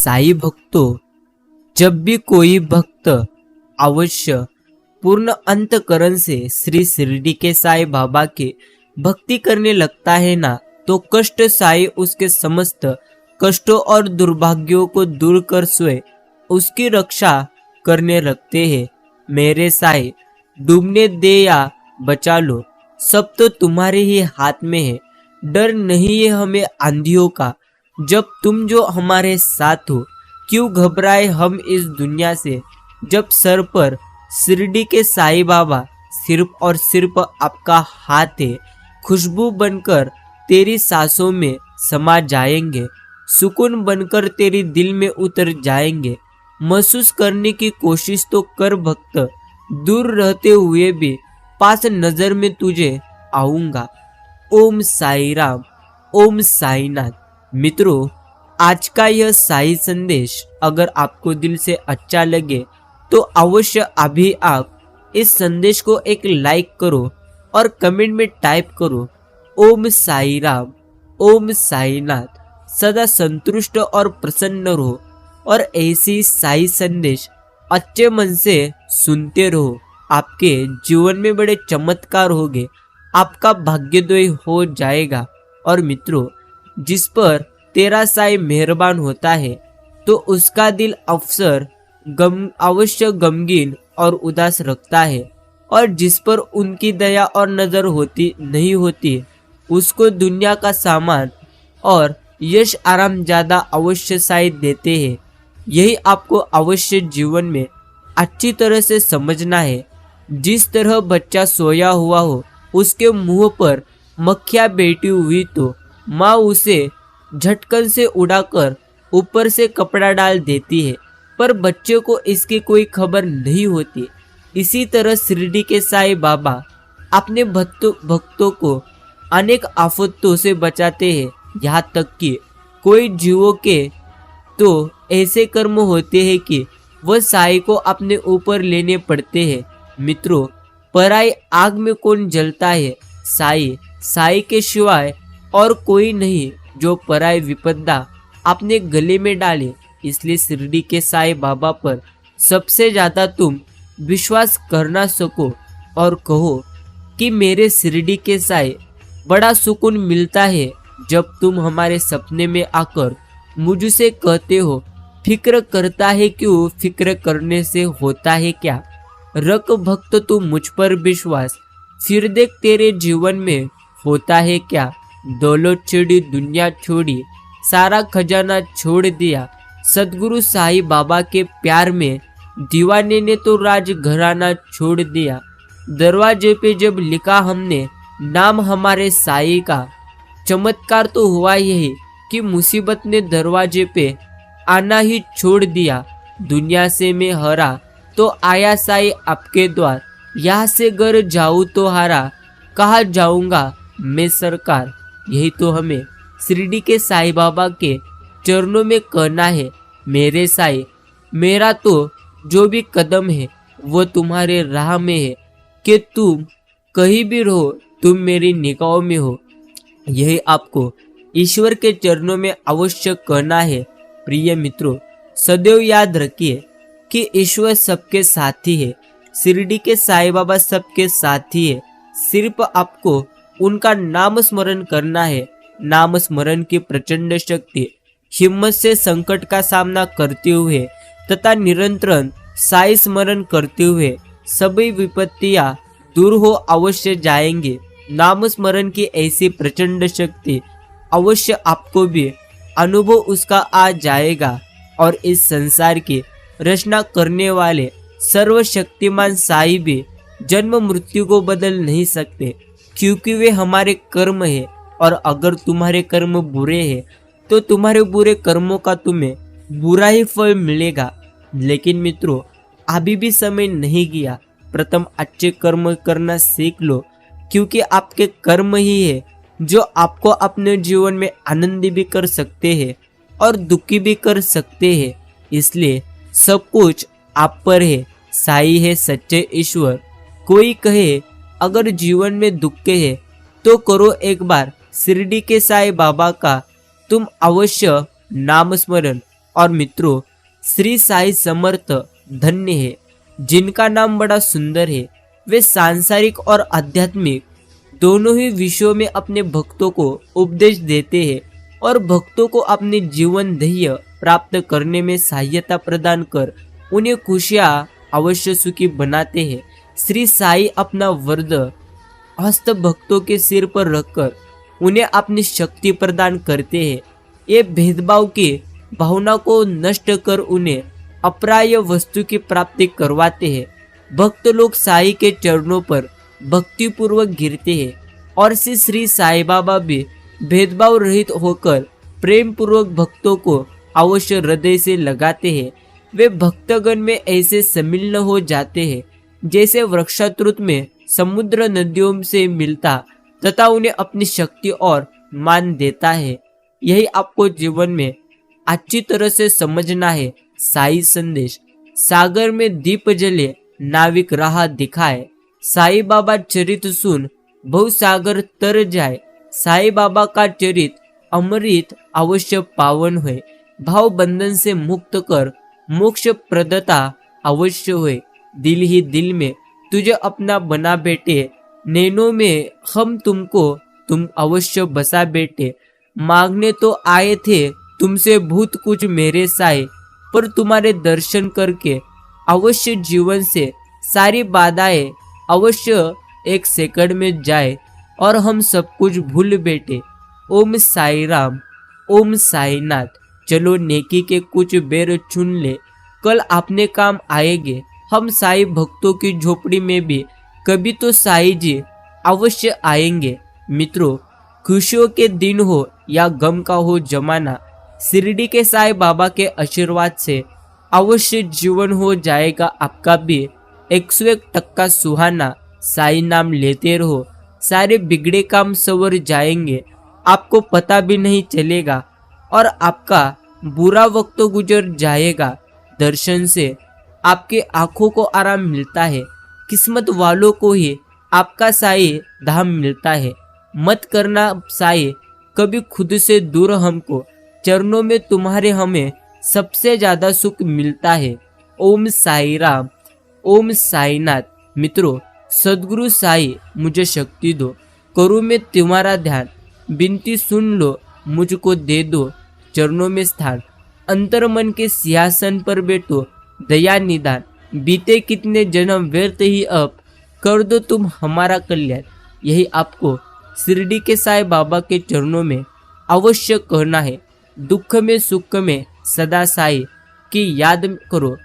साई भक्तों, जब भी कोई भक्त अवश्य पूर्ण अंतकरण से श्री शिरडी के साई बाबा की भक्ति करने लगता है ना, तो कष्ट साई उसके समस्त कष्टों और दुर्भाग्यों को दूर कर स्वयं उसकी रक्षा करने लगते हैं। मेरे साई, डूबने दे या बचा लो, सब तो तुम्हारे ही हाथ में है। डर नहीं है हमें आंधियों का, जब तुम जो हमारे साथ हो। क्यों घबराए हम इस दुनिया से, जब सर पर शिरडी के साई बाबा सिर्फ और सिर्फ आपका हाथ है। खुशबू बनकर तेरी सांसों में समा जाएंगे, सुकून बनकर तेरी दिल में उतर जाएंगे। महसूस करने की कोशिश तो कर भक्त, दूर रहते हुए भी पास नजर में तुझे आऊंगा। ओम साई राम, ओम साईनाथ। मित्रों, आज का यह साई संदेश अगर आपको दिल से अच्छा लगे तो अवश्य अभी आप इस संदेश को एक लाइक करो और कमेंट में टाइप करो ओम साई राम, ओम साईनाथ। सदा संतुष्ट और प्रसन्न रहो और ऐसी साई संदेश अच्छे मन से सुनते रहो। आपके जीवन में बड़े चमत्कार होंगे, आपका भाग्योदय हो जाएगा। और मित्रों, जिस पर तेरा साई मेहरबान होता है तो उसका दिल अवसर अवश्य गमगीन और उदास रखता है, और जिस पर उनकी दया और नजर होती नहीं होती उसको दुनिया का सामान और यश आराम ज्यादा अवश्य साई देते हैं। यही आपको अवश्य जीवन में अच्छी तरह से समझना है। जिस तरह बच्चा सोया हुआ हो, उसके मुंह पर मक्खियां बैठी हुई तो माँ उसे झटकन से उड़ाकर ऊपर से कपड़ा डाल देती है, पर बच्चे को इसकी कोई खबर नहीं होती। इसी तरह शिरडी के साई बाबा अपने भक्तों को अनेक आफतों से बचाते हैं। यहाँ तक कि कोई जीवों के तो ऐसे कर्म होते हैं कि वह साई को अपने ऊपर लेने पड़ते हैं। मित्रों, पराई आग में कौन जलता है? साई, साई के सिवाय और कोई नहीं जो पराई विपदा अपने गले में डाले। इसलिए शिरडी के साई बाबा पर सबसे ज्यादा तुम विश्वास करना सको और कहो कि मेरे शिरडी के साई, बड़ा सुकून मिलता है जब तुम हमारे सपने में आकर मुझसे कहते हो, फिक्र करता है क्यों, फिक्र करने से होता है क्या। रख भक्त तू मुझ पर विश्वास, फिर देख तेरे जीवन में होता है क्या। दौलत छोड़ी, दुनिया छोड़ी, सारा खजाना छोड़ दिया। सदगुरु साई बाबा के प्यार में दीवाने ने तो राज घराना छोड़ दिया। दरवाजे पे जब लिखा हमने नाम हमारे साई का, चमत्कार तो हुआ यही कि मुसीबत ने दरवाजे पे आना ही छोड़ दिया। दुनिया से मैं हरा तो आया साई आपके द्वार, यहाँ से घर जाऊँ तो हारा, कहाँ जाऊँगा मैं सरकार। यही तो हमें शिरडी के साई बाबा के चरणों में कहना है। मेरे साई, मेरा तो जो भी कदम है वो तुम्हारे राह में है, कि तुम कहीं भी रहो तुम मेरी निगाहों में हो। यही आपको ईश्वर के चरणों में अवश्य कहना है। प्रिय मित्रों, सदैव याद रखिए कि ईश्वर सबके साथी है। शिरडी के साई बाबा सबके साथी है। सिर्फ आपको उनका नाम स्मरण करना है। नाम स्मरण की प्रचंड शक्ति, हिम्मत से संकट का सामना करते हुए तथा निरंतर साई स्मरण करते हुए सभी विपत्तियां दूर हो अवश्य जाएंगे। नाम स्मरण की ऐसी प्रचंड शक्ति अवश्य आपको भी अनुभव उसका आ जाएगा। और इस संसार की रचना करने वाले सर्वशक्तिमान साई भी जन्म मृत्यु को बदल नहीं सकते, क्योंकि वे हमारे कर्म है। और अगर तुम्हारे कर्म बुरे हैं तो तुम्हारे बुरे कर्मों का तुम्हें बुरा ही फल मिलेगा। लेकिन मित्रों, अभी भी समय नहीं गया। प्रथम अच्छे कर्म करना सीख लो, क्योंकि आपके कर्म ही है जो आपको अपने जीवन में आनंदी भी कर सकते हैं और दुखी भी कर सकते हैं। इसलिए सब कुछ आप पर है। साई है सच्चे ईश्वर। कोई कहे अगर जीवन में दुख है तो करो एक बार शिरडी के साई बाबा का तुम अवश्य नाम स्मरण। और मित्रों, श्री साई समर्थ धन्य है जिनका नाम बड़ा सुंदर है। वे सांसारिक और आध्यात्मिक दोनों ही विषयों में अपने भक्तों को उपदेश देते हैं और भक्तों को अपने जीवन ध्येय प्राप्त करने में सहायता प्रदान कर उन्हें खुशियां अवश्य सुखी बनाते हैं। श्री साई अपना वरद हस्त भक्तों के सिर पर रखकर उन्हें अपनी शक्ति प्रदान करते हैं। ये भेदभाव की भावना को नष्ट कर उन्हें अप्राय वस्तु की प्राप्ति करवाते हैं। भक्त लोग साई के चरणों पर भक्ति पूर्वक गिरते हैं और श्री साई बाबा भी भेदभाव रहित होकर प्रेम पूर्वक भक्तों को अवश्य हृदय से लगाते हैं। वे भक्तगण में ऐसे सम्मिलित हो जाते हैं जैसे वृक्षातृत में समुद्र नदियों से मिलता तथा उन्हें अपनी शक्ति और मान देता है। यही आपको जीवन में अच्छी तरह से समझना है। साई संदेश। सागर में दीप जले नाविक राह दिखाए, साई बाबा चरित सुन बहु सागर तर जाए। साई बाबा का चरित अमृत अवश्य पावन हुए, भाव बंधन से मुक्त कर मोक्ष प्रदता अवश्य हुए। दिल ही दिल में तुझे अपना बना बेटे, नैनों में हम तुमको तुम अवश्य बसा बेटे। मांगने तो आए थे तुमसे भूत कुछ मेरे साए, पर तुम्हारे दर्शन करके अवश्य जीवन से सारी बाधाएं अवश्य एक सेकंड में जाए और हम सब कुछ भूल बैठे। ओम साई राम, ओम साई नाथ। चलो नेकी के कुछ बेर चुन ले, कल अपने काम आएंगे। हम साई भक्तों की झोपड़ी में भी कभी तो साई जी अवश्य आएंगे। मित्रों, खुशियों के दिन हो या गम का हो जमाना, शिरडी के साई बाबा के आशीर्वाद से अवश्य जीवन हो जाएगा आपका भी 101% सुहाना। साई नाम लेते रहो, सारे बिगड़े काम सवर जाएंगे, आपको पता भी नहीं चलेगा और आपका बुरा वक्त गुजर जाएगा। दर्शन से आपके आंखों को आराम मिलता है, किस्मत वालों को ही आपका साई धाम मिलता है। मत करना साई कभी खुद से दूर, हमको चरणों में तुम्हारे हमें सबसे ज्यादा सुख मिलता है। ओम साई राम, ओम साई नाथ। मित्रों, सदगुरु साई मुझे शक्ति दो, करूँ मैं तुम्हारा ध्यान। बिनती सुन लो, मुझको दे दो चरणों में स्थान। अंतर मन के सिंहासन पर बैठो, दया निदान। बीते कितने जन्म व्यर्थ ही, अब कर दो तुम हमारा कल्याण। यही आपको शिरडी के साई बाबा के चरणों में अवश्य कहना है। दुख में सुख में सदा साई की याद करो,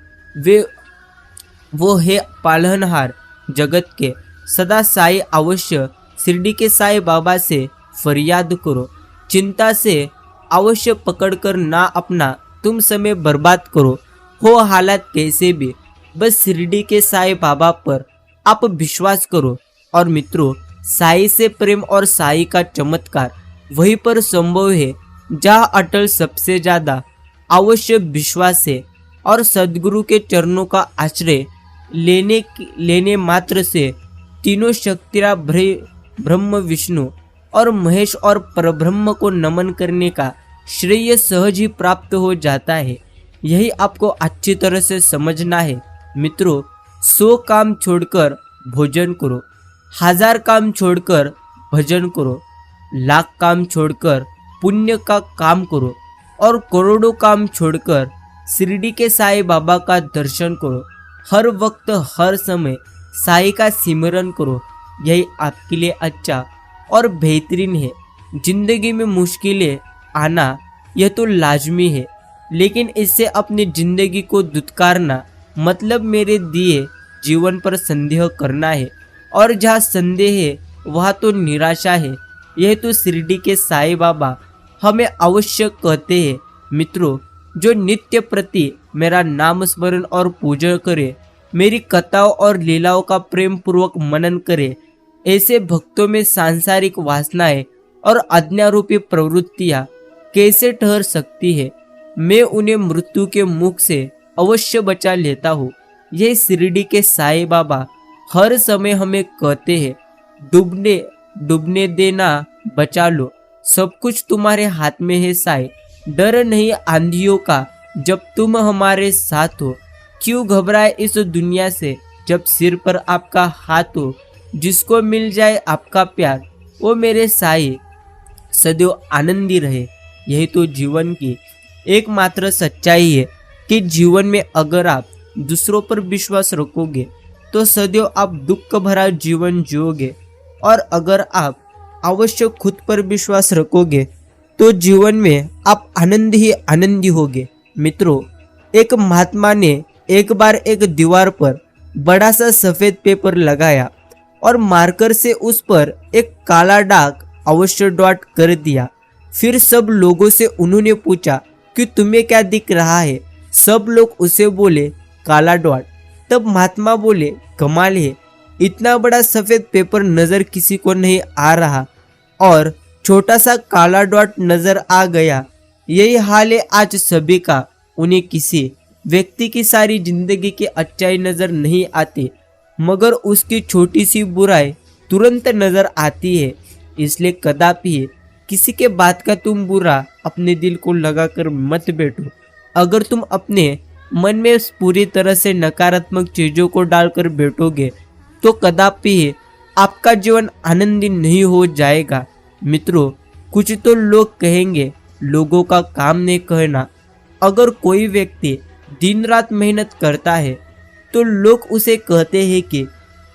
वो है पालनहार जगत के। सदा साई अवश्य शिरडी के साई बाबा से फरियाद करो। चिंता से अवश्य पकड़कर ना अपना तुम समय बर्बाद करो। हो हालात कैसे भी, बस शिरडी के साई बाबा पर आप विश्वास करो। और मित्रों, साई से प्रेम और साई का चमत्कार वहीं पर संभव है जहाँ अटल सबसे ज्यादा अवश्य विश्वास है। और सदगुरु के चरणों का आश्रय लेने मात्र से तीनों शक्तियाँ ब्रह्म विष्णु और महेश और परब्रह्म को नमन करने का श्रेय सहज ही प्राप्त हो जाता है। यही आपको अच्छी तरह से समझना है। मित्रों, 100 काम छोड़कर भोजन करो, 1000 काम छोड़कर भजन करो, लाख काम छोड़कर पुण्य का काम करो और करोड़ों काम छोड़कर शिरडी के साई बाबा का दर्शन करो। हर वक्त हर समय साई का सिमरन करो, यही आपके लिए अच्छा और बेहतरीन है। जिंदगी में मुश्किलें आना यह तो लाजमी है, लेकिन इससे अपनी जिंदगी को दुत्कारना मतलब मेरे दिए जीवन पर संदेह करना है। और जहाँ संदेह है वहाँ तो निराशा है। यह तो शिरडी के साई बाबा हमें अवश्य कहते हैं। मित्रों, जो नित्य प्रति मेरा नाम स्मरण और पूजा करे, मेरी कथाओं और लीलाओं का प्रेम पूर्वक मनन करे, ऐसे भक्तों में सांसारिक वासनाएं और अज्ञारूपी प्रवृत्तियां कैसे ठहर सकती है। मैं उन्हें मृत्यु के मुख से अवश्य बचा लेता हूँ। ये शिरडी के साई बाबा हर समय हमें कहते हैं, डूबने देना बचा लो, सब कुछ तुम्हारे हाथ में है साई। डर नहीं आंधियों का, जब तुम हमारे साथ हो। क्यों घबराए इस दुनिया से जब सिर पर आपका हाथ हो। जिसको मिल जाए आपका प्यार वो मेरे साए सदैव आनंदी रहे। यही तो जीवन की एकमात्र सच्चाई है कि जीवन में अगर आप दूसरों पर विश्वास रखोगे तो सदैव आप दुख भरा जीवन जियोगे, और अगर आप अवश्य खुद पर विश्वास रखोगे तो जीवन में आप आनंद ही आनंदी होगे। मित्रों, एक महात्मा ने एक बार एक दीवार पर बड़ा सा सफेद पेपर लगाया और मार्कर से उस पर एक काला दाग अवश्य डॉट कर दिया। फिर सब लोगों से उन्होंने पूछा कि तुम्हें क्या दिख रहा है। सब लोग उसे बोले काला डॉट। तब महात्मा बोले कमाल है, इतना बड़ा सफेद पेपर नजर किसी को नहीं आ रहा और छोटा सा काला डॉट नजर आ गया। यही हाल है आज सभी का। उन्हें किसी व्यक्ति की सारी जिंदगी की अच्छाई नजर नहीं आती, मगर उसकी छोटी सी बुराई तुरंत नजर आती है। इसलिए कदापि किसी के बात का तुम बुरा अपने दिल को लगाकर मत बैठो। अगर तुम अपने मन में पूरी तरह से नकारात्मक चीजों को डालकर बैठोगे तो कदापि आपका जीवन आनंदी नहीं हो जाएगा। मित्रों, कुछ तो लोग कहेंगे, लोगों का काम नहीं कहना। अगर कोई व्यक्ति दिन रात मेहनत करता है तो लोग उसे कहते हैं कि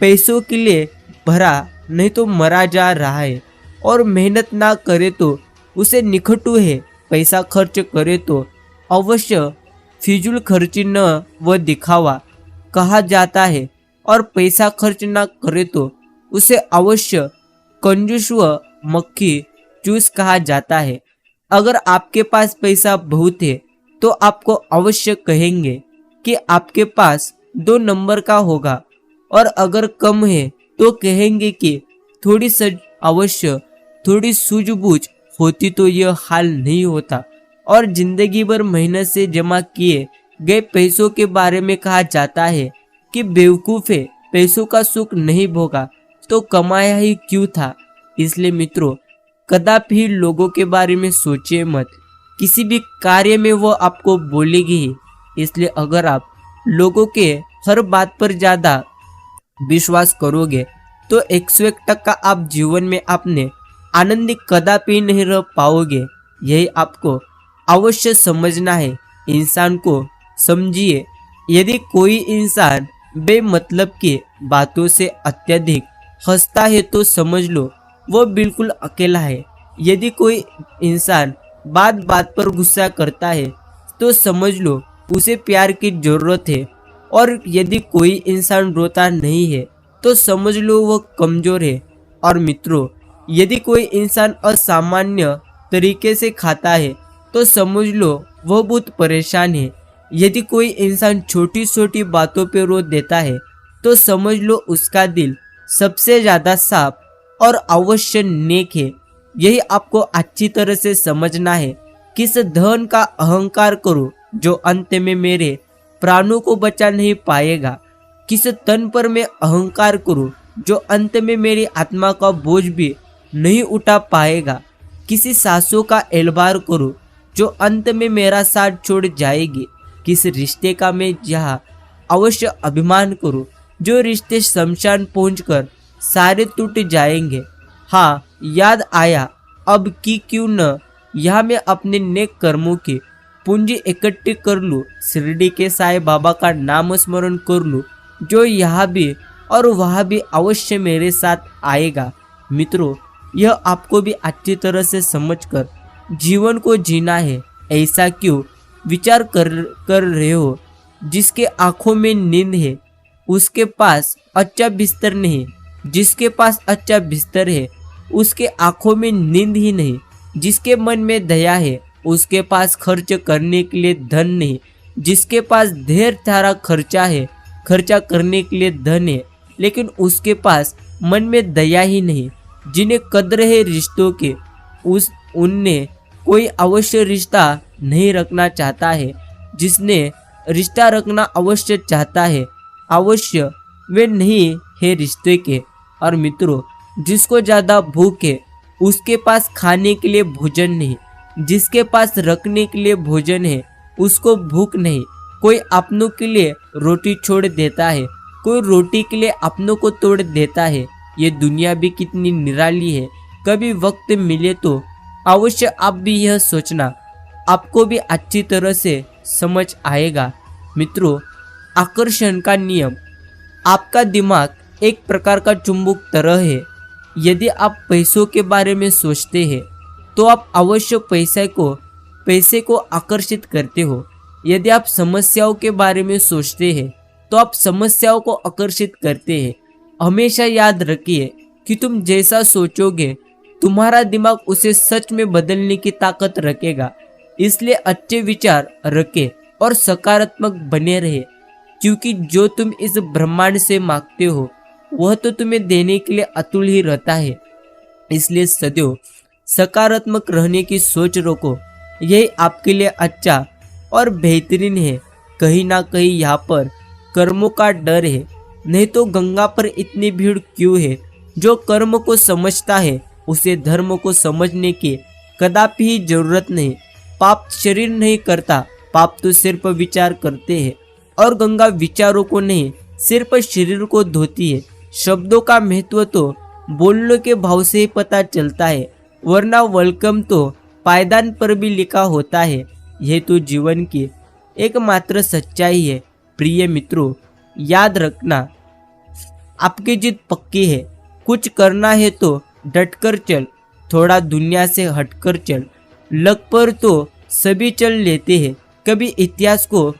पैसों के लिए भरा नहीं तो मरा जा रहा है, और मेहनत ना करे तो उसे निखटू है। पैसा खर्च करे तो अवश्य फिजूल खर्ची न व दिखावा कहा जाता है, और पैसा खर्च ना करे तो उसे अवश्य कंजूस व मक्खी चूस कहा जाता है। अगर आपके पास पैसा बहुत है तो आपको अवश्य कहेंगे कि आपके पास 2 नंबर का होगा, और अगर कम है तो कहेंगे कि थोड़ी अवश्य थोड़ी सूझबूझ होती तो यह हाल नहीं होता। और जिंदगी भर मेहनत से जमा किए गए पैसों के बारे में कहा जाता है कि बेवकूफ है, पैसों का सुख नहीं भोगा तो कमाया ही क्यों था। इसलिए मित्रों, कदापि लोगों के बारे में सोचिए मत। किसी भी कार्य में वो आपको बोलेगी ही। इसलिए अगर आप लोगों के हर बात पर ज्यादा विश्वास करोगे तो 101% आप जीवन में अपने आनंदी कदापि नहीं रह पाओगे। यही आपको अवश्य समझना है। इंसान को समझिए। यदि कोई इंसान बेमतलब की बातों से अत्यधिक हंसता है तो समझ लो वो बिल्कुल अकेला है। यदि कोई इंसान बात बात पर गुस्सा करता है तो समझ लो उसे प्यार की जरूरत है। और यदि कोई इंसान रोता नहीं है तो समझ लो वह कमजोर है। और मित्रों, यदि कोई इंसान असामान्य तरीके से खाता है तो समझ लो वह बहुत परेशान है। यदि कोई इंसान छोटी छोटी बातों पर रो देता है तो समझ लो उसका दिल सबसे ज्यादा साफ और अवश्य नेक है। यही आपको अच्छी तरह से समझना है। किस धन का अहंकार करो जो अंत में मेरे प्राणों को बचा नहीं पाएगा। किस तन पर मैं अहंकार करूं जो अंत में मेरी आत्मा का बोझ भी नहीं उठा पाएगा। किसी सासों का एलबार करूं जो अंत में मेरा साथ छोड़ जाएगी। किस रिश्ते का मैं यहाँ अवश्य अभिमान करूं जो रिश्ते शमशान पहुंचकर सारे टूट जाएंगे। हाँ, याद आया अब कि क्यों न यहाँ मैं अपने नेक कर्मों की पूंजी इकट्ठी कर लूँ, शिरडी के साईं बाबा का नाम स्मरण कर लूँ जो यहाँ भी और वहाँ भी अवश्य मेरे साथ आएगा। मित्रों, यह आपको भी अच्छी तरह से समझकर जीवन को जीना है। ऐसा क्यों विचार कर रहे हो? जिसके आंखों में नींद है उसके पास अच्छा बिस्तर नहीं, जिसके पास अच्छा बिस्तर है उसके आंखों में नींद ही नहीं। जिसके मन में दया है उसके पास खर्च करने के लिए धन नहीं, जिसके पास ढेर सारा खर्चा करने के लिए धन है लेकिन उसके पास मन में दया ही नहीं। जिन्हें कदर है रिश्तों के उनने कोई अवश्य रिश्ता नहीं रखना चाहता है। जिसने रिश्ता रखना अवश्य चाहता है अवश्य वे नहीं है रिश्ते के। और मित्रों, जिसको ज्यादा भूख है उसके पास खाने के लिए भोजन नहीं, जिसके पास रखने के लिए भोजन है उसको भूख नहीं। कोई अपनों के लिए रोटी छोड़ देता है, कोई रोटी के लिए अपनों को तोड़ देता है। ये दुनिया भी कितनी निराली है। कभी वक्त मिले तो अवश्य आप भी यह सोचना, आपको भी अच्छी तरह से समझ आएगा। मित्रों, आकर्षण का नियम। आपका दिमाग एक प्रकार का चुंबक तरह है। यदि आप पैसों के बारे में सोचते हैं तो आप अवश्य पैसे को आकर्षित करते हो। यदि आप समस्याओं के बारे में सोचते हैं तो आप समस्याओं को आकर्षित करते हैं। हमेशा याद रखिए कि तुम जैसा सोचोगे तुम्हारा दिमाग उसे सच में बदलने की ताकत रखेगा। इसलिए अच्छे विचार रखें और सकारात्मक बने रहे, क्योंकि जो तुम इस ब्रह्मांड से मांगते हो वह तो तुम्हें देने के लिए अतुल ही रहता है। इसलिए सदैव सकारात्मक रहने की सोच रखो। यही आपके लिए अच्छा और बेहतरीन है। कहीं ना कहीं यहाँ पर कर्मों का डर है, नहीं तो गंगा पर इतनी भीड़ क्यों है। जो कर्म को समझता है उसे धर्म को समझने की कदापि ही जरूरत नहीं। पाप शरीर नहीं करता, पाप तो सिर्फ विचार करते हैं, और गंगा विचारों को नहीं सिर्फ शरीर को धोती है। शब्दों का महत्व तो बोलने के भाव से ही पता चलता है, वरना वेलकम तो पायदान पर भी लिखा होता है। यह तो जीवन की एकमात्र सच्चाई है। प्रिय मित्रों, याद रखना, आपकी जीत पक्की है। कुछ करना है तो डटकर चल, थोड़ा दुनिया से हटकर चल। लग पर तो सभी चल लेते हैं, कभी इतिहास को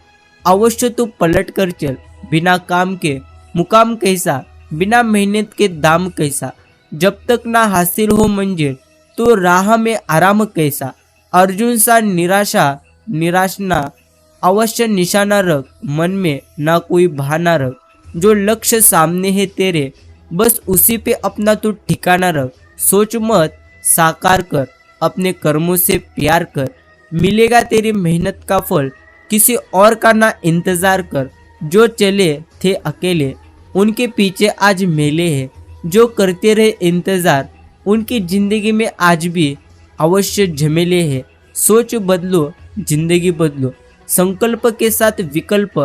अवश्य तो पलट कर चल। बिना काम के मुकाम कैसा, बिना मेहनत के दाम कैसा। जब तक ना हासिल हो मंजिल तो राह में आराम कैसा। अर्जुन सा निराश ना अवश्य निशाना रख, मन में ना कोई बहाना रख। जो लक्ष्य सामने है तेरे, बस उसी पे अपना तू ठिकाना रख। सोच मत, साकार कर, अपने कर्मों से प्यार कर। मिलेगा तेरी मेहनत का फल, किसी और का ना इंतजार कर। जो चले थे अकेले, उनके पीछे आज मेले हैं। जो करते रहे इंतजार, उनकी जिंदगी में आज भी अवश्य झमेले हैं। सोच बदलो, जिंदगी बदलो। संकल्प के साथ विकल्प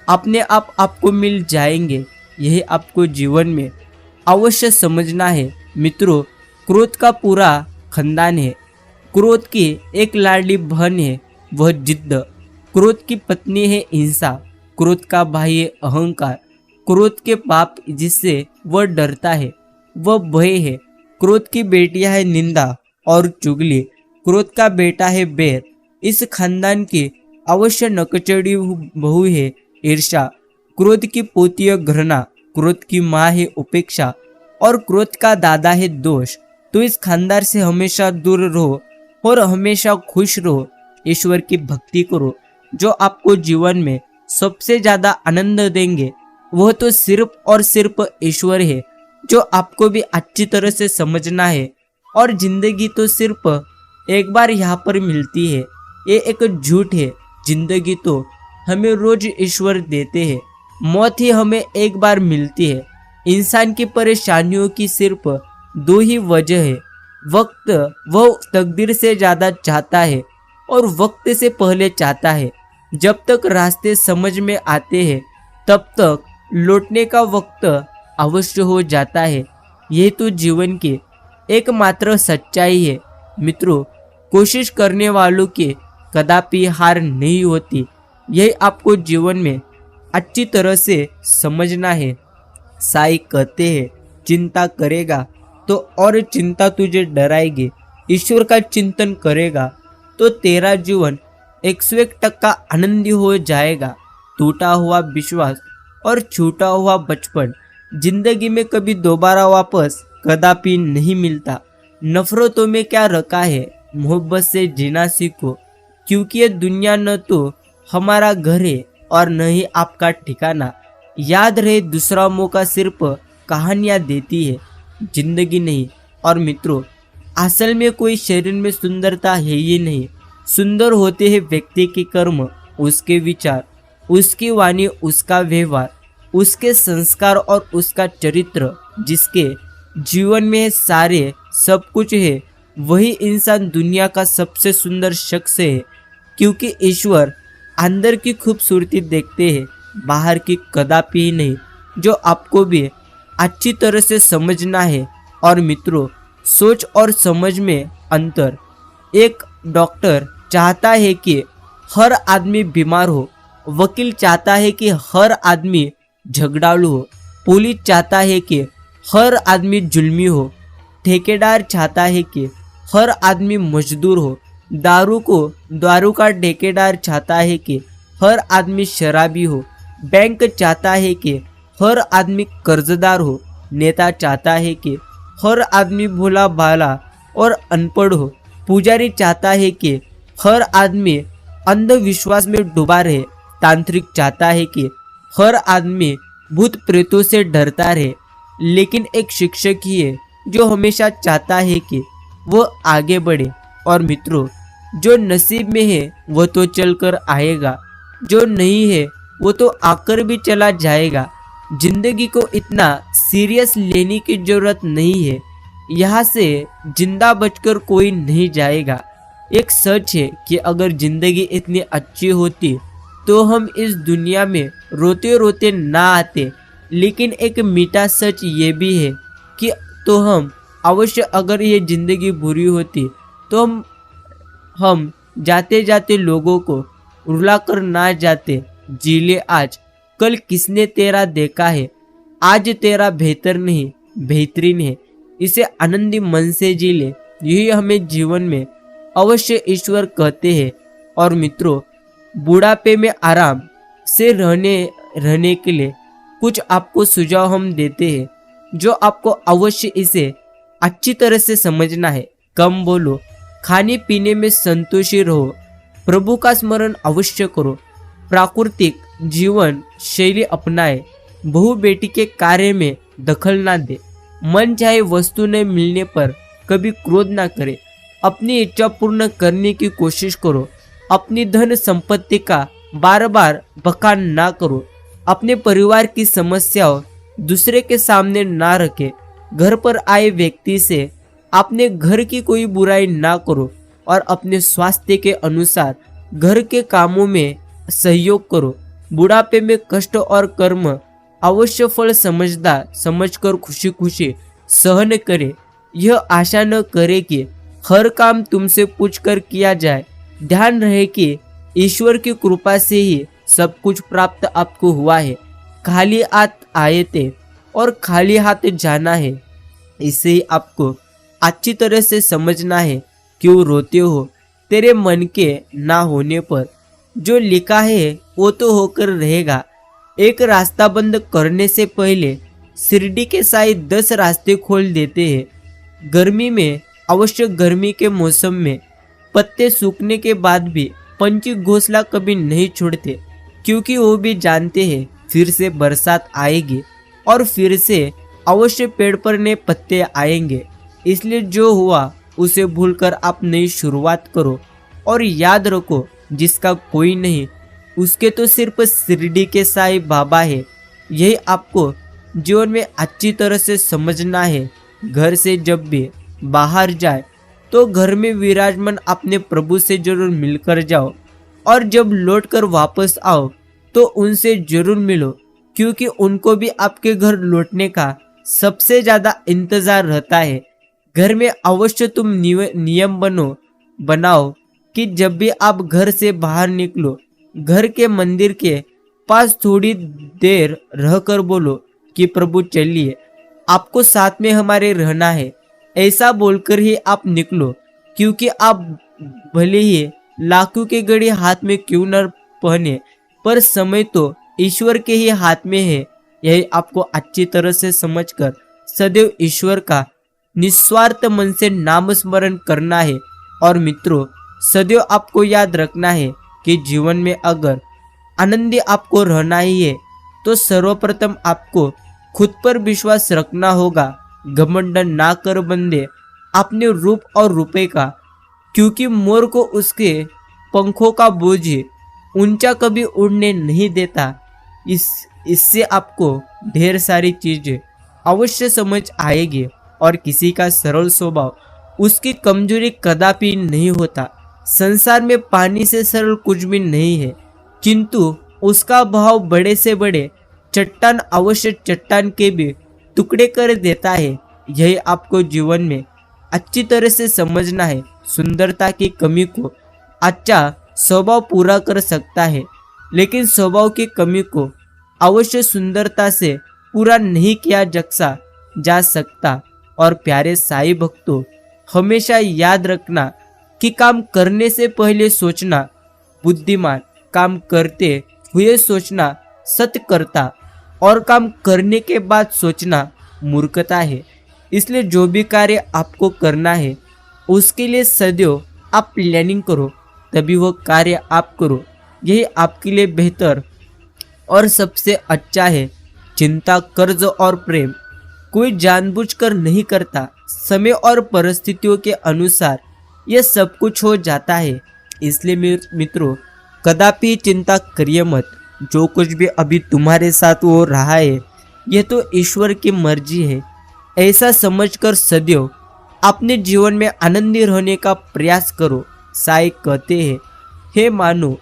अपने आप आपको मिल जाएंगे। यही आपको जीवन में अवश्य समझना है। मित्रों, क्रोध का पूरा खानदान है। क्रोध की एक लाडली बहन है, वह जिद्द। क्रोध की पत्नी है हिंसा। क्रोध का भाई है अहंकार। क्रोध के पाप जिससे वह डरता है वह भय है। क्रोध की बेटियां है निंदा और चुगली। क्रोध का बेटा है बैर। इस खानदान की अवश्य नकचड़ी बहू है ईर्ष्या। क्रोध की पोती है घृणा। क्रोध की माँ है उपेक्षा और क्रोध का दादा है दोष। तो इस खानदान से हमेशा दूर रहो और हमेशा खुश रहो। ईश्वर की भक्ति करो। जो आपको जीवन में सबसे ज्यादा आनंद देंगे वह तो सिर्फ और सिर्फ ईश्वर है, जो आपको भी अच्छी तरह से समझना है। और जिंदगी तो सिर्फ एक बार यहाँ पर मिलती है, ये एक झूठ है। जिंदगी तो हमें रोज ईश्वर देते हैं, मौत ही हमें एक बार मिलती है। इंसान की परेशानियों की सिर्फ दो ही वजह है। वक्त वह तकदीर से ज्यादा चाहता है और वक्त से पहले चाहता है। जब तक रास्ते समझ में आते हैं तब तक लौटने का वक्त अवश्य हो जाता है। यह तो जीवन की एकमात्र सच्चाई है। मित्रों, कोशिश करने वालों की कदापि हार नहीं होती। यही आपको जीवन में अच्छी तरह से समझना है। साई कहते हैं, चिंता करेगा तो और चिंता तुझे डराएगी। ईश्वर का चिंतन करेगा तो तेरा जीवन 101% आनंदी हो जाएगा। टूटा हुआ विश्वास और छूटा हुआ बचपन जिंदगी में कभी दोबारा वापस कदापि नहीं मिलता। नफरतों में क्या रखा है, मोहब्बत से जीना सीखो, क्योंकि ये दुनिया न तो हमारा घर है और न ही आपका ठिकाना। याद रहे, दूसरा मौका सिर्फ कहानियाँ देती है, जिंदगी नहीं। और मित्रों, असल में कोई शरीर में सुंदरता है ही नहीं। सुंदर होते हैं व्यक्ति के कर्म, उसके विचार, उसकी वाणी, उसका व्यवहार, उसके संस्कार और उसका चरित्र। जिसके जीवन में सारे सब कुछ है वही इंसान दुनिया का सबसे सुंदर शख्स है, क्योंकि ईश्वर अंदर की खूबसूरती देखते हैं, बाहर की कदापि ही नहीं, जो आपको भी अच्छी तरह से समझना है। और मित्रों, सोच और समझ में अंतर। एक डॉक्टर चाहता है कि हर आदमी बीमार हो, वकील चाहता है कि हर आदमी झगड़ालू हो, पुलिस चाहता है कि हर आदमी जुल्मी हो, ठेकेदार चाहता है कि हर आदमी मजदूर हो, दारू का ठेकेदार चाहता है कि हर आदमी शराबी हो, बैंक चाहता है कि हर आदमी कर्जदार हो, नेता चाहता है कि हर आदमी भोला भाला और अनपढ़ हो, पुजारी चाहता है कि हर आदमी अंधविश्वास में डूबा रहे, तांत्रिक चाहता है कि हर आदमी भूत प्रेतों से डरता रहे। लेकिन एक शिक्षक ही है जो हमेशा चाहता है कि वो आगे बढ़े। और मित्रों, जो नसीब में है वो तो चलकर आएगा, जो नहीं है वो तो आकर भी चला जाएगा। जिंदगी को इतना सीरियस लेने की जरूरत नहीं है। यहाँ से जिंदा बचकर कोई नहीं जाएगा। एक सच है कि अगर जिंदगी इतनी अच्छी होती तो हम इस दुनिया में रोते रोते ना आते। लेकिन एक मीठा सच ये भी है कि तो हम अवश्य, अगर ये जिंदगी बुरी होती तो हम जाते जाते लोगों को रुला कर ना जाते। जी ले आज, कल किसने तेरा देखा है, आज तेरा बेहतर नहीं बेहतरीन है, इसे आनंदी मन से जी ले। यही हमें जीवन में अवश्य ईश्वर कहते हैं। और मित्रों, बुढ़ापे में आराम से रहने के लिए कुछ आपको सुझाव हम देते हैं, जो आपको अवश्य इसे अच्छी तरह से समझना है। कम बोलो, खाने पीने में संतोषी रहो, प्रभु का स्मरण अवश्य करो, प्राकृतिक जीवन शैली अपनाए, बहू बेटी के कार्य में दखल ना दे, मन चाहे वस्तु न मिलने पर कभी क्रोध ना करे, अपनी इच्छा पूर्ण करने की कोशिश करो, अपनी धन संपत्ति का बार बार बखान ना करो, अपने परिवार की समस्याओं दूसरे के सामने ना रखे, घर पर आए व्यक्ति से अपने घर की कोई बुराई ना करो और अपने स्वास्थ्य के अनुसार घर के कामों में सहयोग करो। बुढ़ापे में कष्ट और कर्म अवश्य फल समझकर खुशी खुशी सहन करे। यह आशा न करे कि हर काम तुमसे पूछकर किया जाए। ध्यान रहे कि ईश्वर की कृपा से ही सब कुछ प्राप्त आपको हुआ है। खाली हाथ आए थे और खाली हाथ जाना है। इसे ही आपको अच्छी तरह से समझना है। क्यों रोते हो तेरे मन के ना होने पर? जो लिखा है वो तो होकर रहेगा। एक रास्ता बंद करने से पहले शिरडी के साईं 10 रास्ते खोल देते हैं। गर्मी में अवश्य, गर्मी के मौसम में पत्ते सूखने के बाद भी पंछी घोंसला कभी नहीं छोड़ते, क्योंकि वो भी जानते हैं फिर से बरसात आएगी और फिर से अवश्य पेड़ पर नए पत्ते आएंगे। इसलिए जो हुआ उसे भूलकर आप नई शुरुआत करो और याद रखो, जिसका कोई नहीं उसके तो सिर्फ शिरडी के साईं बाबा है। यही आपको जीवन में अच्छी तरह से समझना है। घर से जब भी बाहर जाए तो घर में विराजमान अपने प्रभु से जरूर मिलकर जाओ, और जब लौटकर वापस आओ तो उनसे जरूर मिलो, क्योंकि उनको भी आपके घर लौटने का सबसे ज्यादा इंतजार रहता है। घर में अवश्य तुम नियम बनाओ कि जब भी आप घर से बाहर निकलो, घर के मंदिर के पास थोड़ी देर रहकर बोलो कि प्रभु चलिए, आपको साथ में हमारे रहना है। ऐसा बोलकर ही आप निकलो, क्योंकि आप भले ही लाखों की घड़ी हाथ में क्यों न पहने, पर समय तो ईश्वर के ही हाथ में है। यही आपको अच्छी तरह से समझकर सदैव ईश्वर का निस्वार्थ मन से नाम स्मरण करना है। और मित्रों, सदैव आपको याद रखना है कि जीवन में अगर आनंदी आपको रहना ही है तो सर्वप्रथम आपको खुद पर विश्वास रखना होगा। घमंड ना कर बंदे अपने रूप और रुपए का, क्योंकि मोर को उसके पंखों का बोझ ऊंचा कभी उड़ने नहीं देता। इससे आपको ढेर सारी चीजें अवश्य समझ आएगी, और किसी का सरल स्वभाव उसकी कमजोरी कदापि नहीं होता। संसार में पानी से सरल कुछ भी नहीं है। किंतु उसका भाव बड़े से बड़े चट्टान अवश्य चट्टान के भी टुकड़े कर देता है। यही आपको जीवन में अच्छी तरह से समझना है। सुंदरता की कमी को अच्छा स्वभाव पूरा कर सकता है, लेकिन स्वभाव की कमी को अवश्य सुंदरता से पूरा नहीं किया जा सकता। और प्यारे साईं भक्तों, हमेशा याद रखना कि काम करने से पहले सोचना बुद्धिमान, काम करते हुए सोचना सत्कर्ता और काम करने के बाद सोचना मूर्खता है। इसलिए जो भी कार्य आपको करना है उसके लिए सदैव आप प्लानिंग करो, तभी वो कार्य आप करो। यही आपके लिए बेहतर और सबसे अच्छा है। चिंता, कर्ज और प्रेम कोई जानबूझकर नहीं करता। समय और परिस्थितियों के अनुसार यह सब कुछ हो जाता है। इसलिए मित्रों, कदापि चिंता करिए मत। जो कुछ भी अभी तुम्हारे साथ हो रहा है यह तो ईश्वर की मर्जी है, ऐसा समझकर सदैव अपने जीवन में आनंदी रहने का प्रयास करो। साईं कहते हैं, हे मानो,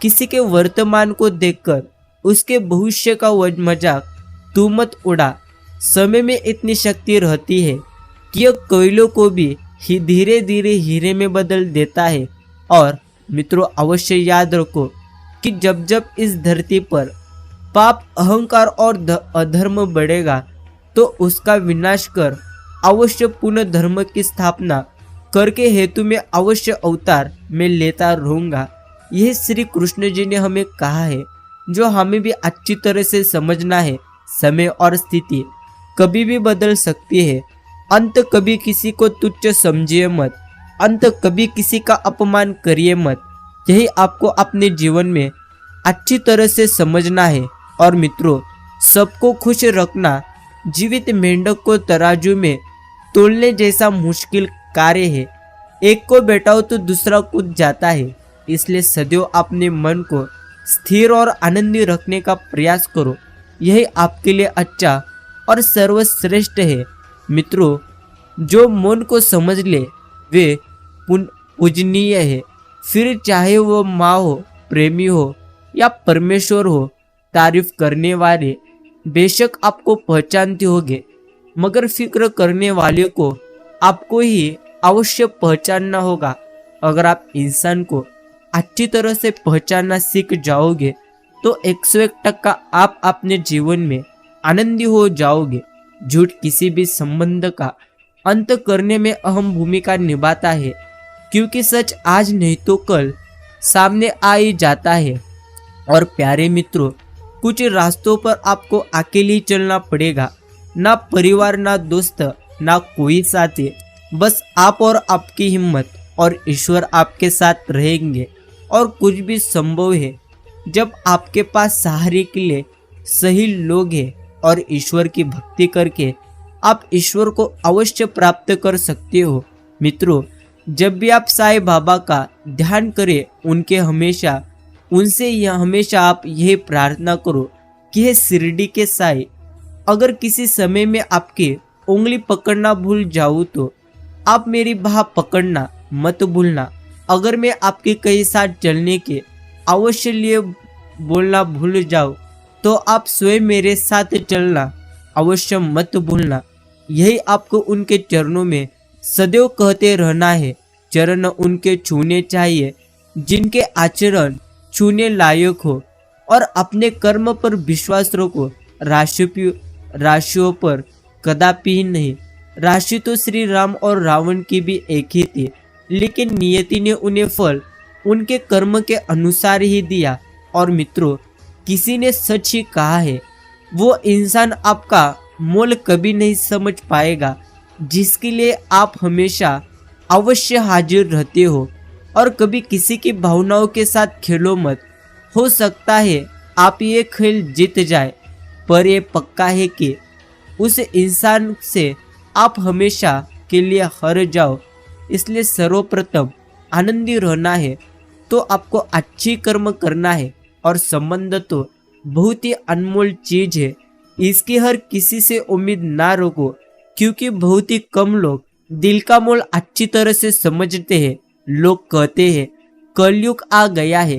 किसी के वर्तमान को देखकर उसके भविष्य का मजाक तू मत उड़ा। समय में इतनी शक्ति रहती है कि यह कोयलों को भी धीरे धीरे हीरे में बदल देता है। और मित्रों, अवश्य याद रखो कि जब जब इस धरती पर पाप, अहंकार और अधर्म बढ़ेगा तो उसका विनाश कर अवश्य पुनः धर्म की स्थापना करके हेतु में अवश्य अवतार में लेता रहूंगा। यह श्री कृष्ण जी ने हमें कहा है, जो हमें भी अच्छी तरह से समझना है। समय और स्थिति कभी भी बदल सकती है। अंत कभी किसी को तुच्छ समझिए मत, अंत कभी किसी का अपमान करिए मत। यही आपको अपने जीवन में अच्छी तरह से समझना है। और मित्रों, सबको खुश रखना जीवित मेंढक को तराजू में तोलने जैसा मुश्किल कार्य है। एक को बैठाओ तो दूसरा कूद जाता है। इसलिए सदैव अपने मन को स्थिर और आनंदी रखने का प्रयास करो। यही आपके लिए अच्छा और सर्वश्रेष्ठ है। मित्रों, जो मन को समझ ले वे पूजनीय है। फिर चाहे वो माँ हो, प्रेमी हो या परमेश्वर हो, तारीफ करने वाले बेशक आपको पहचानते होंगे, मगर फिक्र करने वाले को आपको ही अवश्य पहचानना होगा। अगर आप इंसान को अच्छी तरह से पहचानना सीख जाओगे तो 101% आप अपने जीवन में आनंदी हो जाओगे। झूठ किसी भी संबंध का अंत करने में अहम भूमिका निभाता है, क्योंकि सच आज नहीं तो कल सामने आ ही जाता है। और प्यारे मित्रों, कुछ रास्तों पर आपको अकेले ही चलना पड़ेगा। ना परिवार, ना दोस्त, ना कोई साथी, बस आप और आपकी हिम्मत, और ईश्वर आपके साथ रहेंगे। और कुछ भी संभव है जब आपके पास सहारे के लिए सही लोग हैं। और ईश्वर की भक्ति करके आप ईश्वर को अवश्य प्राप्त कर सकते हो। मित्रों, जब भी आप साईं बाबा का ध्यान करें, उनसे हमेशा आप यह प्रार्थना करो कि हे शिरडी के साईं, अगर किसी समय में आपकी उंगली पकड़ना भूल जाऊँ तो आप मेरी बाह पकड़ना मत भूलना। अगर मैं आपके कई साथ चलने के अवश्य लिए बोलना भूल जाओ तो आप स्वयं मेरे साथ चलना अवश्य मत भूलना। यही आपको उनके चरणों में सदैव कहते रहना है। चरण उनके छूने चाहिए जिनके आचरण छूने लायक हो, और अपने कर्म पर विश्वास रखो, राशियों पर कदापि ही नहीं। राशि तो श्री राम और रावण की भी एक ही थी, लेकिन नियति ने उन्हें फल उनके कर्म के अनुसार ही दिया। और मित्रों, किसी ने सच ही कहा है, वो इंसान आपका मोल कभी नहीं समझ पाएगा जिसके लिए आप हमेशा अवश्य हाजिर रहते हो। और कभी किसी की भावनाओं के साथ खेलो मत। हो सकता है आप ये खेल जीत जाए, पर ये पक्का है कि उस इंसान से आप हमेशा के लिए हार जाओ। इसलिए सर्वप्रथम आनंदी रहना है तो आपको अच्छी कर्म करना है। और संबंध तो बहुत ही अनमोल चीज है, इसकी हर किसी से उम्मीद ना रखो, क्योंकि बहुत ही कम लोग दिल का मोल अच्छी तरह से समझते हैं। लोग कहते हैं कलयुग आ गया है,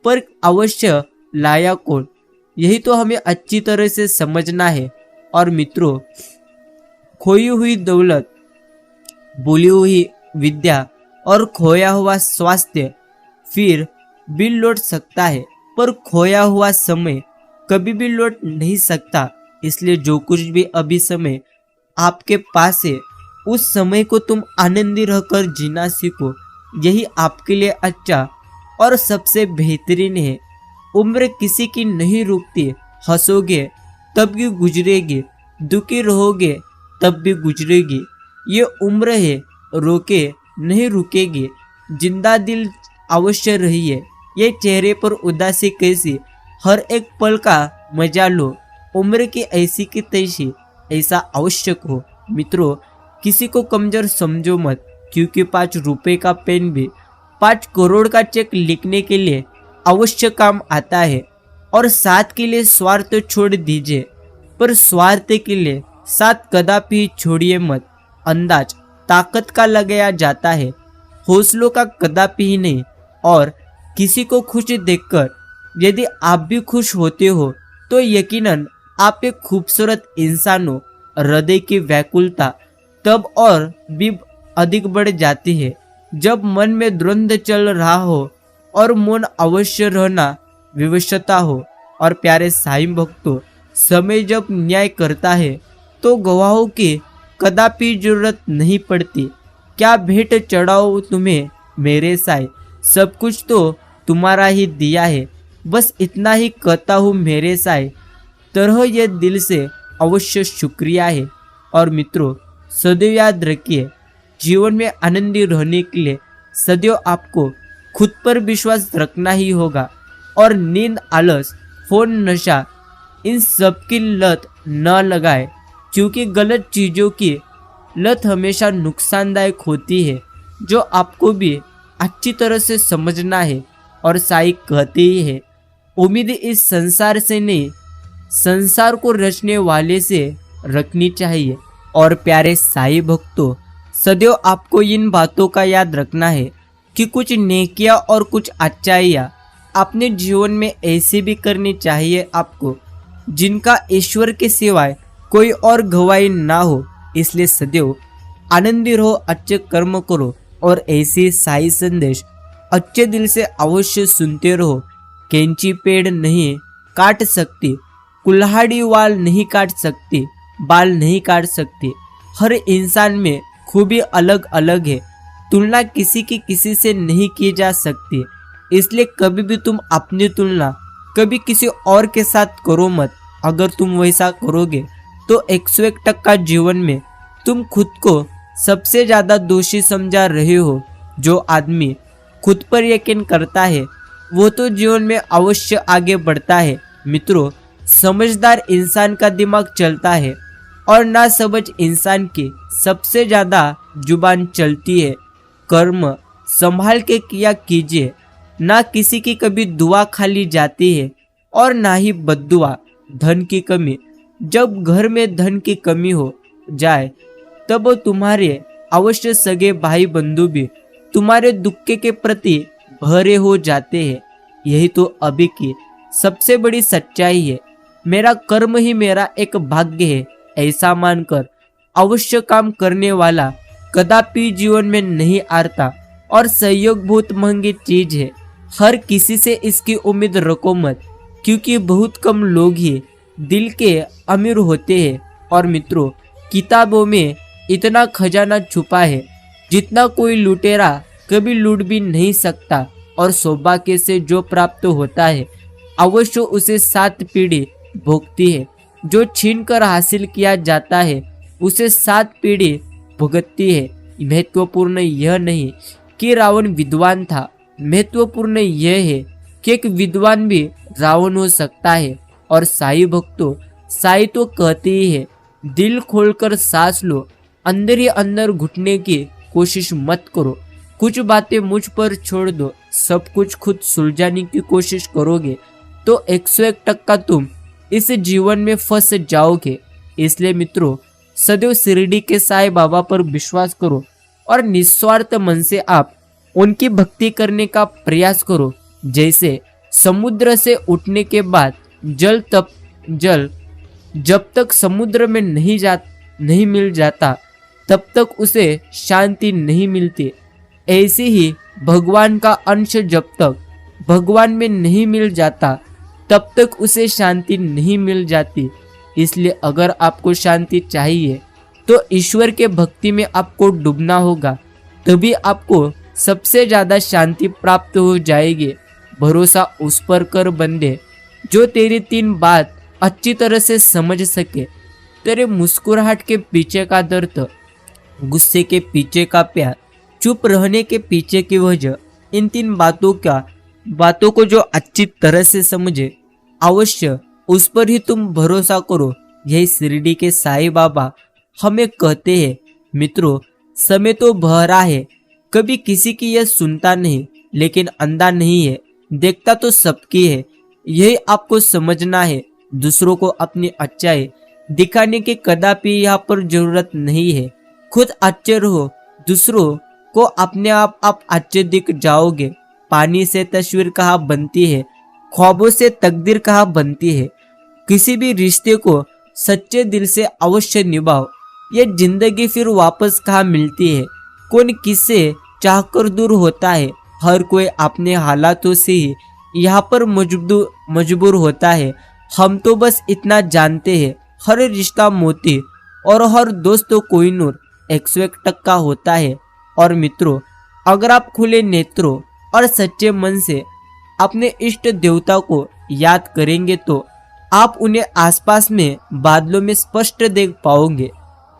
पर अवश्य लाया कौन, यही तो हमें अच्छी तरह से समझना है। और मित्रों, खोई हुई दौलत, भूली हुई विद्या और खोया हुआ स्वास्थ्य फिर भी लौट सकता है, पर खोया हुआ समय कभी भी लौट नहीं सकता। इसलिए जो कुछ भी अभी समय आपके पास है, उस समय को तुम आनंदी रहकर जीना सीखो। यही आपके लिए अच्छा और सबसे बेहतरीन है। उम्र किसी की नहीं रुकती, हंसोगे तब भी गुजरेगी, दुखी रहोगे तब भी गुजरेगी। ये उम्र है, रोके नहीं रुकेगी। जिंदा दिल अवश्य रहिए, ये चेहरे पर उदासी कैसी, हर एक पल का मजा लो। उम्र की ऐसी की तैसी, ऐसा आवश्यक हो। मित्रों, किसी को कमजोर समझो मत, क्योंकि 5 रुपए का पेन भी 5 करोड़ का चेक लिखने के लिए अवश्य काम आता है। और साथ के लिए स्वार्थ छोड़ दीजिए, पर स्वार्थ के लिए साथ कदापि छोड़िए मत। अंदाज ताकत का लगाया जाता है, हौसलों का कदापि ही नहीं। और किसी को खुश देखकर यदि आप भी खुश होते हो, तो यकीनन आप एक खूबसूरत इंसान हो। हृदय की व्याकुलता तब और भी अधिक बढ़ जाती है जब मन में द्वंद्व चल रहा हो और मौन अवश्य रहना विवशता हो। और प्यारे साईं भक्तों, समय जब न्याय करता है तो गवाहों की कदापि जरूरत नहीं पड़ती। क्या भेंट चढ़ाओ तुम्हें मेरे साईं, सब कुछ तो तुम्हारा ही दिया है, बस इतना ही कहता हूँ मेरे साईं। तरह ये दिल से अवश्य शुक्रिया है। और मित्रों, सदैव याद रखिए, जीवन में आनंदी रहने के लिए सदैव आपको खुद पर विश्वास रखना ही होगा। और नींद, आलस, फोन, नशा, इन सब की लत न लगाए, क्योंकि गलत चीज़ों की लत हमेशा नुकसानदायक होती है, जो आपको भी अच्छी तरह से समझना है। और साईं कहते ही है, उम्मीद इस संसार से नहीं, संसार को रचने वाले से रखनी चाहिए। और प्यारे साईं भक्तों, सदैव आपको इन बातों का याद रखना है कि कुछ नेकियां और कुछ अच्छाइयाँ अपने जीवन में ऐसे भी करनी चाहिए आपको, जिनका ईश्वर के सिवाय कोई और गवाही ना हो। इसलिए सदैव आनंदी रहो, अच्छे कर्म करो और ऐसे साई संदेश अच्छे दिल से अवश्य सुनते रहो। कैंची पेड़ नहीं काट सकती, कुल्हाड़ी वाल नहीं काट सकती, बाल नहीं काट सकती। हर इंसान में खूबी अलग अलग है, तुलना किसी की किसी से नहीं की जा सकती। इसलिए कभी भी तुम अपनी तुलना कभी किसी और के साथ करो मत। अगर तुम वैसा करोगे तो 101% जीवन में तुम खुद को सबसे ज्यादा दोषी समझा रहे हो। जो आदमी खुद पर यकीन करता है वो तो जीवन में अवश्य आगे बढ़ता है। मित्रों, समझदार इंसान का दिमाग चलता है और ना समझ इंसान की सबसे ज्यादा जुबान चलती है। कर्म संभाल के किया कीजिए, ना किसी की कभी दुआ खाली जाती है और ना ही बद्दुआ। धन की कमी, जब घर में धन की कमी हो जाए तब तुम्हारे अवश्य सगे भाई बंधु भी तुम्हारे दुख के प्रति भरे हो जाते हैं। यही तो अभी की सबसे बड़ी सच्चाई है। मेरा कर्म ही मेरा एक भाग्य है, ऐसा मानकर अवश्य काम करने वाला कदापि जीवन में नहीं हारता। और सहयोग बहुत महंगी चीज है, हर किसी से इसकी उम्मीद रखो मत, क्योंकि बहुत कम लोग ही दिल के अमीर होते हैं। और मित्रों, किताबों में इतना खजाना छुपा है जितना कोई लुटेरा कभी लूट भी नहीं सकता। और सौभाग्य से जो प्राप्त होता है अवश्य उसे 7 पीढ़ी भोगती है, जो छीन कर हासिल किया जाता है उसे 7 पीढ़ी भुगतती है। महत्वपूर्ण यह नहीं कि रावण विद्वान था, महत्वपूर्ण यह है कि एक विद्वान भी रावण हो सकता है। और साईं भक्तों, साईं तो कहते ही है, दिल खोलकर सांस लो, अंदर ही अंदर घुटने की कोशिश मत करो। कुछ बातें मुझ पर छोड़ दो, सब कुछ खुद सुलझाने की कोशिश करोगे तो 101% तुम इस जीवन में फंस जाओगे। इसलिए मित्रों, सदैव शिरडी के साईं बाबा पर विश्वास करो और निस्वार्थ मन से आप उनकी भक्ति करने का प्रयास करो। जैसे समुद्र से उठने के बाद जल जब तक समुद्र में नहीं मिल जाता तब तक उसे शांति नहीं मिलती। ऐसे ही भगवान का अंश जब तक भगवान में नहीं मिल जाता तब तक उसे शांति नहीं मिल जाती। इसलिए अगर आपको शांति चाहिए तो ईश्वर के भक्ति में आपको डूबना होगा, तभी आपको सबसे ज्यादा शांति प्राप्त हो जाएगी। भरोसा उस पर कर बंदे जो तेरी 3 बात अच्छी तरह से समझ सके। तेरे मुस्कुराहट के पीछे का दर्द, गुस्से के पीछे का प्यार, चुप रहने के पीछे की वजह, इन 3 बातों को जो अच्छी तरह से समझे, अवश्य उस पर ही तुम भरोसा करो। यही शिरडी के साईं बाबा हमें कहते हैं, मित्रों समय तो बह रहा है, कभी किसी की यह सुनता नहीं, लेकिन अंधा नहीं है, देखता तो सबकी है। यही आपको समझना है। दूसरों को अपनी अच्छाई दिखाने की कदापि यहाँ पर जरूरत नहीं है। खुद अच्छे रहो, दूसरों को अपने आप अच्छे दिख जाओगे। पानी से तस्वीर कहाँ बनती है, ख्वाबों से तकदीर कहाँ बनती है। किसी भी रिश्ते को सच्चे दिल से अवश्य निभाओ, ये जिंदगी फिर वापस कहाँ मिलती है। कौन किससे चाहकर दूर होता है, हर कोई अपने हालातों से ही यहाँ पर मजबूर होता है। हम तो बस इतना जानते हैं, हर रिश्ता मोती और हर दोस्त कोहिनूर 101% होता है। और मित्रों, अगर आप खुले नेत्रों और सच्चे मन से अपने इष्ट देवता को याद करेंगे तो आप उन्हें आसपास में बादलों में स्पष्ट देख पाओगे।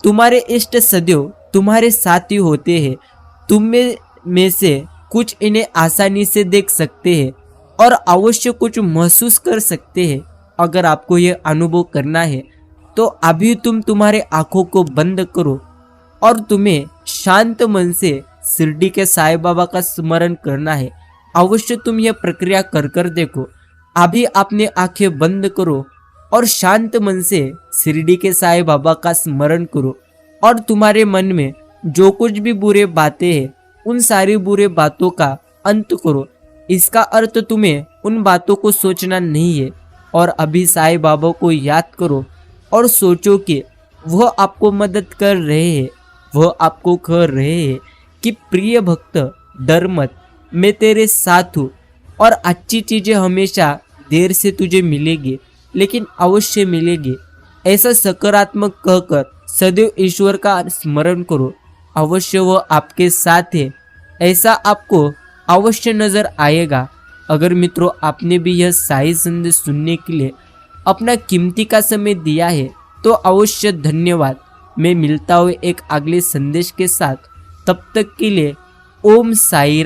तुम्हारे इष्ट सदैव तुम्हारे साथी होते हैं। तुम में से कुछ इन्हें आसानी से देख सकते हैं और अवश्य कुछ महसूस कर सकते हैं। अगर आपको यह अनुभव करना है तो अभी तुम तुम्हारे आंखों को बंद करो और तुम्हें शांत मन से शिरडी के साईं बाबा का स्मरण करना है। अवश्य तुम यह प्रक्रिया कर देखो। अभी अपने आंखें बंद करो और शांत मन से शिरडी के साईं बाबा का स्मरण करो और तुम्हारे मन में जो कुछ भी बुरे बातें हैं उन सारी बुरे बातों का अंत करो। इसका अर्थ तुम्हें उन बातों को सोचना नहीं है और अभी साईं बाबा को याद करो और सोचो कि वह आपको मदद कर रहे हैं। वह आपको कह रहे हैं कि प्रिय भक्त डर मत, मैं तेरे साथ हूँ और अच्छी चीजें हमेशा देर से तुझे मिलेगी, लेकिन अवश्य मिलेगी। ऐसा सकारात्मक कहकर सदैव ईश्वर का स्मरण करो। अवश्य वह आपके साथ है, ऐसा आपको अवश्य नजर आएगा। अगर मित्रों आपने भी यह साई संदेश सुनने के लिए अपना कीमती का समय दिया है तो अवश्य धन्यवाद। मैं मिलता हूँ एक अगले संदेश के साथ, तब तक के लिए ओम साई।